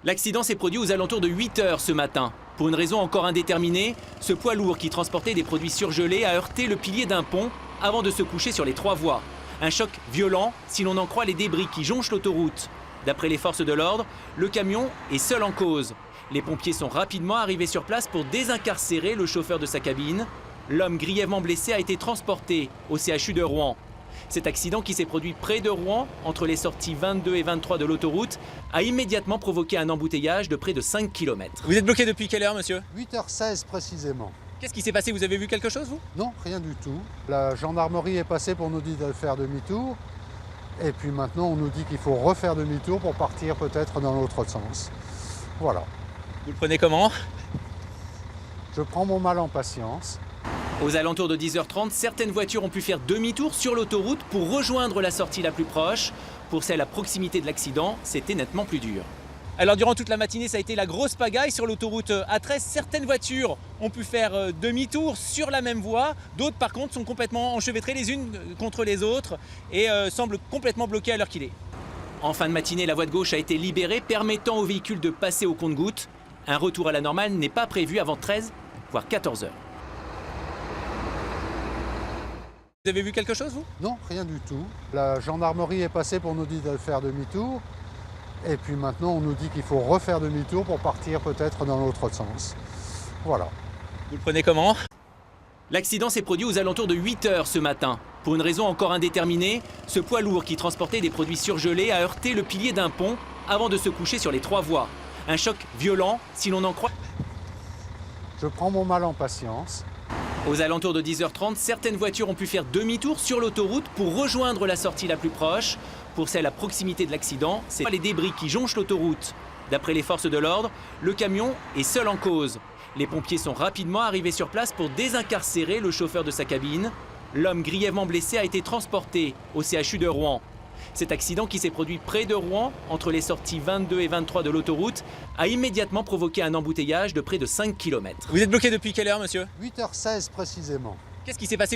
L'accident s'est produit aux alentours de 8 h ce matin. Pour une raison encore indéterminée, ce poids lourd qui transportait des produits surgelés a heurté le pilier d'un pont avant de se coucher sur les 3 voies. Un choc violent si l'on en croit les débris qui jonchent l'autoroute. D'après les forces de l'ordre, le camion est seul en cause. Les pompiers sont rapidement arrivés sur place pour désincarcérer le chauffeur de sa cabine. L'homme grièvement blessé a été transporté au CHU de Rouen. Cet accident qui s'est produit près de Rouen, entre les sorties 22 et 23 de l'autoroute, a immédiatement provoqué un embouteillage de près de 5 km. Vous êtes bloqué depuis quelle heure, monsieur? 8h16 précisément. Qu'est-ce qui s'est passé? Vous avez vu quelque chose, vous? Non, rien du tout. La gendarmerie est passée pour nous dire de faire demi-tour. Et puis maintenant, on nous dit qu'il faut refaire demi-tour pour partir peut-être dans l'autre sens. Voilà. Vous le prenez comment? Je prends mon mal en patience. Aux alentours de 10h30, certaines voitures ont pu faire demi-tour sur l'autoroute pour rejoindre la sortie la plus proche. Pour celle à proximité de l'accident, c'était nettement plus dur. Alors durant toute la matinée, ça a été la grosse pagaille sur l'autoroute A13. Certaines voitures ont pu faire demi-tour sur la même voie. D'autres par contre sont complètement enchevêtrées les unes contre les autres et semblent complètement bloquées à l'heure qu'il est. En fin de matinée, la voie de gauche a été libérée, permettant aux véhicules de passer au compte-gouttes. Un retour à la normale n'est pas prévu avant 13, voire 14 h. Vous avez vu quelque chose, vous? Non, rien du tout. La gendarmerie est passée pour nous dire de faire demi-tour. Et puis maintenant, on nous dit qu'il faut refaire demi-tour pour partir peut-être dans l'autre sens. Voilà. Vous le prenez comment? L'accident s'est produit aux alentours de 8 h ce matin. Pour une raison encore indéterminée, ce poids lourd qui transportait des produits surgelés a heurté le pilier d'un pont avant de se coucher sur les 3 voies. Un choc violent si l'on en croit. Je prends mon mal en patience. Aux alentours de 10h30, certaines voitures ont pu faire demi-tour sur l'autoroute pour rejoindre la sortie la plus proche. Pour celle à proximité de l'accident, c'est les débris qui jonchent l'autoroute. D'après les forces de l'ordre, le camion est seul en cause. Les pompiers sont rapidement arrivés sur place pour désincarcérer le chauffeur de sa cabine. L'homme grièvement blessé a été transporté au CHU de Rouen. Cet accident qui s'est produit près de Rouen, entre les sorties 22 et 23 de l'autoroute, a immédiatement provoqué un embouteillage de près de 5 km. Vous êtes bloqué depuis quelle heure, monsieur? 8h16 précisément. Qu'est-ce qui s'est passé?